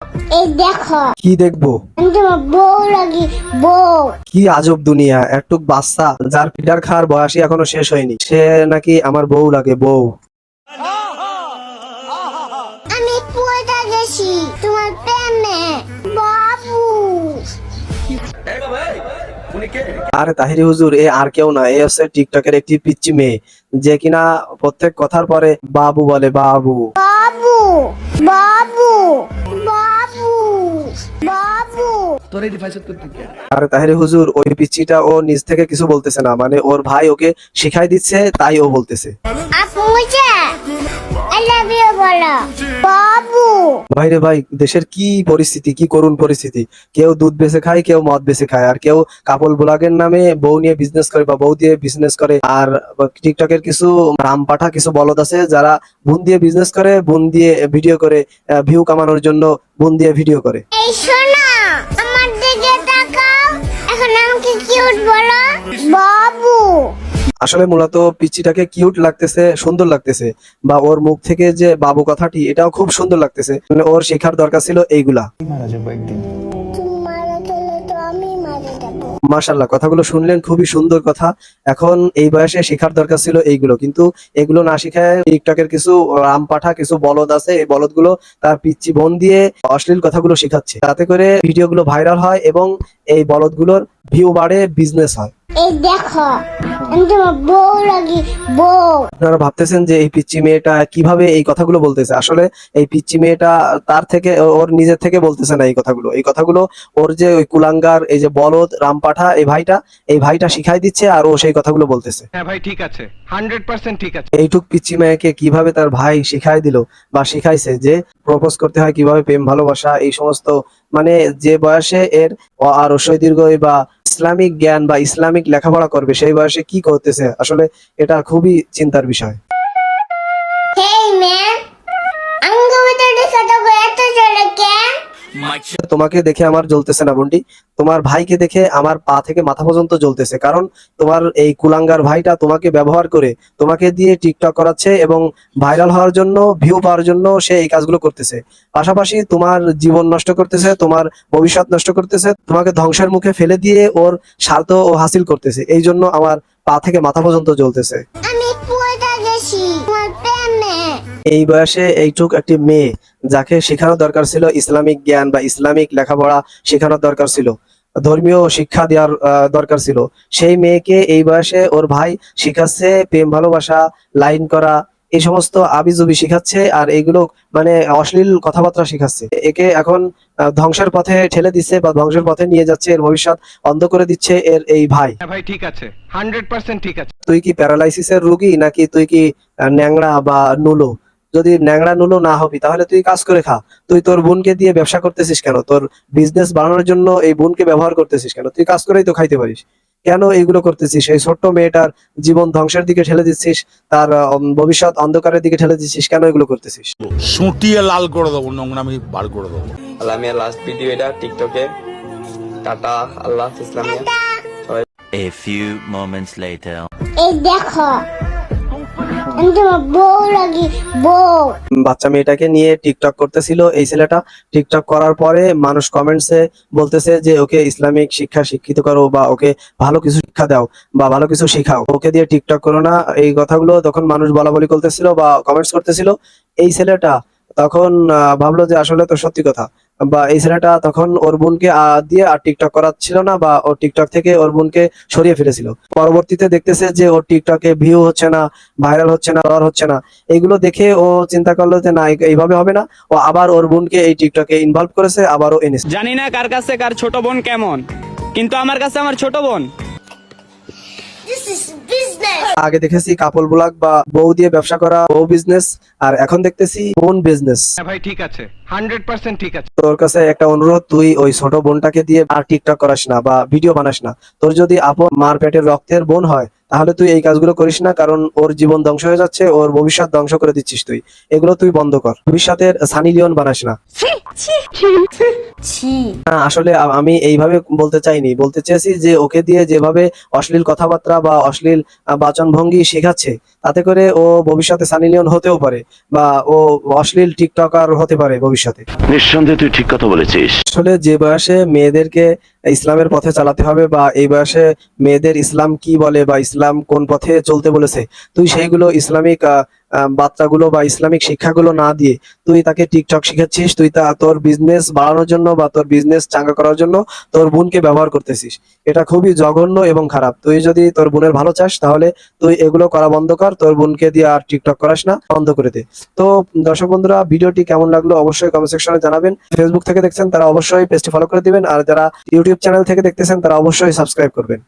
এই দেখো কি দেখবো? আমি তোমার বউ লাগি বউ। কি আজব দুনিয়া! একটুক বাচ্চা যার পিঠার খাওয়ার বয়সই এখনো শেষ হয়নি, সে নাকি আমার বউ লাগে বউ। আমি পড়ে গেছি তোমার প্রেমে বাবু। আরে তাহিরি হুজুর, এ আর কেউ না, এ হচ্ছে টিকটকের একটি পিচ্চি মেয়ে, যে কিনা প্রত্যেক কথার পরে বাবু বলে বাবু। বাবু বাবু বাবু বাবু। আরে তাহিরি হুজুর, ওই পিচ্চিটা ও নিজ থেকে কিছু বলতেছে না, মানে ওর ভাই ওকে শিখাই দিচ্ছে, তাই ও বলতেছে। আপু মুঝে আই লাভ ইউ বলো বাবু। ভাইরে ভাই, দেশের কি পরিস্থিতি, কি করুণ পরিস্থিতি! কেউ দুধ বেচে খায়, কেউ মদ বেচে খায়, আর কেউ কাপল ব্লগের নামে বউ নিয়ে বিজনেস করে বা বউ দিয়ে বিজনেস করে। আর টিকটকের কিছু রামপাঠা কিছু বলদ আছে যারা বোন দিয়ে বিজনেস করে, বোন দিয়ে ভিডিও করে, ভিউ কামানোর জন্য বোন দিয়ে ভিডিও করে। এই শোনো আমার দিকে তাকাও, এখন আমাকে কিউট বলো বাবু। আসলে মূলত পিচ্চিটাকে কিউট লাগতেছে, সুন্দর লাগতেছে, বা ওর মুখ থেকে যে বাবু কথাটি, এটাও খুব সুন্দর লাগতেছে। মানে ওর শেখার দরকার ছিল এইগুলা। তুমি মারা গেলে তো আমি মারা যাবো। মাশাআল্লাহ, কথাগুলো শুনলেন, খুবই সুন্দর কথা। এখন এই বয়সে শেখার দরকার ছিল এইগুলো, কিন্তু এগুলো না শিখায় টিকটকের কিছু রামপাঠা কিছু বলদ আছে, এই বলদগুলো তার পিচ্চি বোন দিয়ে অশ্লীল কথাগুলো শেখাচ্ছে, তাতে করে ভিডিওগুলো ভাইরাল হয় এবং এই বলদগুলোর ভিউ বাড়ে, বিজনেস হয়। এই দেখো আমি তোমার বউ লাগি বউ। আপনারা ভাবতেছেন যে এই পিচ্চি মেয়েটা কিভাবে এই কথাগুলো বলতেছে, আসলে এই পিচ্চি মেয়েটা তার থেকে, ওর নিজের থেকে বলতেছে না এই কথাগুলো। এই কথাগুলো ওর যে ওই কুলাঙ্গার, এই যে বলদ রামপাঠা, এই ভাইটা শিখাই দিচ্ছে, আর ও সেই কথাগুলো বলতেছে। হ্যাঁ ভাই, ঠিক আছে, 100% ঠিক আছে। এইটুক পিচ্চি মেয়েকে কিভাবে তার ভাই শিখাই দিল বা শিখাইছে যে প্রপোজ করতে হয় কিভাবে, প্রেম ভালোবাসা, এই সমস্ত, মানে যে বয়সে এর আর দীর্ঘ বা ইসলামিক জ্ঞান বা ইসলামিক লেখাপড়া করবে, সেই বয়সে কি করতেছে, আসলে এটা খুবই চিন্তার বিষয়। হেই ম্যান আঙ্গ ভিতরে কথা বলতে চলে কেন? তোমাকে দেখে আমার জ্বলতেছে না বন্ডি, তোমার ভাইকে দেখে আমার পা থেকে মাথা পর্যন্ত জ্বলতেছে। কারণ তোমার এই কুলাঙ্গার ভাইটা তোমাকে ব্যবহার করে তোমাকে দিয়ে টিকটক করাচ্ছে এবং ভাইরাল হওয়ার জন্য, ভিউ পাওয়ার জন্য সে এই কাজগুলো করতেছে। পাশাপাশি তোমার জীবন নষ্ট করতেছে, তোমার ভবিষ্যৎ নষ্ট করতেছে, তোমাকে ধ্বংসের মুখে ফেলে দিয়ে ওর স্বার্থ ও হাসিল করতেছে। এই জন্য আমার পা থেকে মাথা পর্যন্ত জ্বলতেছে। আমি পড়ে গেছি তোমার প্রেমে। এই বয়সে এইটুক একটি মেয়ে, যাকে শেখানো দরকার ছিল ইসলামিক জ্ঞান বা ইসলামিক লেখাপড়া শেখানোর দরকার ছিল, ধর্মীয় শিক্ষা দেওয়ার দরকার ছিল, সেই মেয়েকে এই বয়সে ওর ভাই শিখাচ্ছে প্রেম ভালোবাসা, লাইন করা, এই সমস্ত আবিজুবি শিখাচ্ছে, আর এইগুলো মানে অশ্লীল কথাবার্তা শিখাচ্ছে। একে এখন ধ্বংসের পথে ঠেলে দিচ্ছে বা ধ্বংসের পথে নিয়ে যাচ্ছে, এর ভবিষ্যৎ অন্ধ করে দিচ্ছে এর এই ভাই। হ্যাঁ ভাই, ঠিক আছে, 100% ঠিক আছে। তুই কি প্যারালাইসিসের রোগী, নাকি তুই কি ন্যাংরা বা নুলো? যদি ন্যাংরা নুলো না হবি, তাহলে তুই কাজ করে খা। তুই তোর বোনকে দিয়ে ব্যবসা করতেছিস কেন? তোর বিজনেস বাড়ানোর জন্য এই বোনকে ব্যবহার করতেছিস কেন? তুই কাজ করেই তো খাইতে পারিস, কেন এইগুলো করতেছিস? এই ছোট্ট মেয়েটার জীবন ধ্বংসের দিকে ঠেলে দিচ্ছিস, তার ভবিষ্যৎ অন্ধকারের দিকে ঠেলে দিচ্ছিস, কেন এগুলো করতেছিস? সুটিয়ে লাল করে দেবো, নোংরামি বার করে দেবো। আল্লাহ লাস্ট ভিডিও এটা টিকটকে। টাটা, আল্লাহ হাফেজ Islamia. A few moments later. এই দেখো আমি তোমার বউ লাগি বউ। বাচ্চা মেয়েটাকে নিয়ে টিকটক করতেছিল এই ছেলেটা। টিকটক করার পরে মানুষ কমেন্টসে বলতেছে যে ওকে ইসলামিক শিক্ষা শিক্ষিত করো, বা ওকে ভালো কিছু শিক্ষা দাও, বা ভালো কিছু শিখাও, ওকে দিয়ে টিকটক করো না। এই কথাগুলো তখন মানুষ বলা বলি করতেছিল বা কমেন্টস করতেছিল। এই ছেলেটা তখন ভাবলো যে আসলে তো সত্যি কথা, বা এই ছেলেটা তখন ওর বোনকে দিয়ে আর টিকটক করাচ্ছিল না, বা ওর টিকটক থেকে ওর বোনকে সরিয়ে ফেলেছিল। পরবর্তীতে দেখতেছে যে ওর টিকটকে ভিউ হচ্ছে না, ভাইরাল হচ্ছে না, আর হচ্ছে না। এইগুলো দেখে ও চিন্তা করলো যে না, এইভাবে হবে না। ও আবার ওর বোনকে এই টিকটকে ইনভলভ করেছে, আবারও এনেছে। জানি না কার কাছে কার ছোট বোন কেমন, কিন্তু আমার কাছে আমার ছোট বোন। This is business. আগে দেখেছি কাপল ব্লগ বা বউ দিয়ে ব্যবসা করা, বউ বিজনেস, আর এখন দেখতেছি বোন বিজনেস। হ্যাঁ ভাই, ঠিক আছে, 100% ঠিক আছে। তোর কাছে একটা অনুরোধ, তুই ওই ছোট বোনটাকে দিয়ে আর টিকটক করাস না বা ভিডিও বানাস না। তোর যদি আপন মার পেটের রক্তের বোন হয়, তাহলে তুই এই কাজগুলো করিস না, কারণ ওর জীবন ধ্বংস হয়ে যাচ্ছে, ওর ভবিষ্যৎ ধ্বংস করে দিচ্ছিস তুই। এগুলো তুই বন্ধ কর, ভবিষ্যতের সানি লিওন বানাস না। না, আসলে আমি এইভাবে বলতে চাইনি, বলতে চেয়েছি যে ওকে দিয়ে যেভাবে অশ্লীল কথাবার্তা বা অশ্লীল বাচনভঙ্গি শেখাচ্ছে, তাতে করে ও ভবিষ্যতে সানি লিওন হতেও পারে বা ও অশ্লীল টিকটকার হতে পারে ভবিষ্যতে। নিঃসন্দেহে তুই ঠিক কথা বলেছিস। আসলে যে বয়সে মেয়েদেরকে ইসলামের পথে চালাতে হবে বা এই বয়সে মেয়েদের ইসলাম কি বলে বা ইসলাম কোন পথে চলতে বলেছে, তুই সেইগুলো ইসলামিক বার্তাগুলো বা ইসলামিক শিক্ষাগুলো না দিয়ে তুই তাকে টিকটক শিখাচ্ছিস। তুই তোর বিজনেস বাড়ানোর জন্য বা তোর বিজনেস চাঙ্গা করার জন্য তোর বোনকে ব্যবহার করতেছিস। এটা খুবই জঘন্য এবং খারাপ। তুই যদি তোর বোনের ভালো চাস তাহলে তুই এগুলো করা বন্ধ কর, তোর বোনকে দিয়ে আর টিকটক করাস না, বন্ধ করে দে। তো দর্শক বন্ধুরা, ভিডিওটি কেমন লাগলো অবশ্যই কমেন্ট সেকশনে জানাবেন। ফেসবুক থেকে দেখছেন তারা অবশ্যই পেজটি ফলো করে দিবেন, আর যারা ইউটিউব চ্যানেল থেকে দেখতেছেন তারা অবশ্যই সাবস্ক্রাইব করবেন।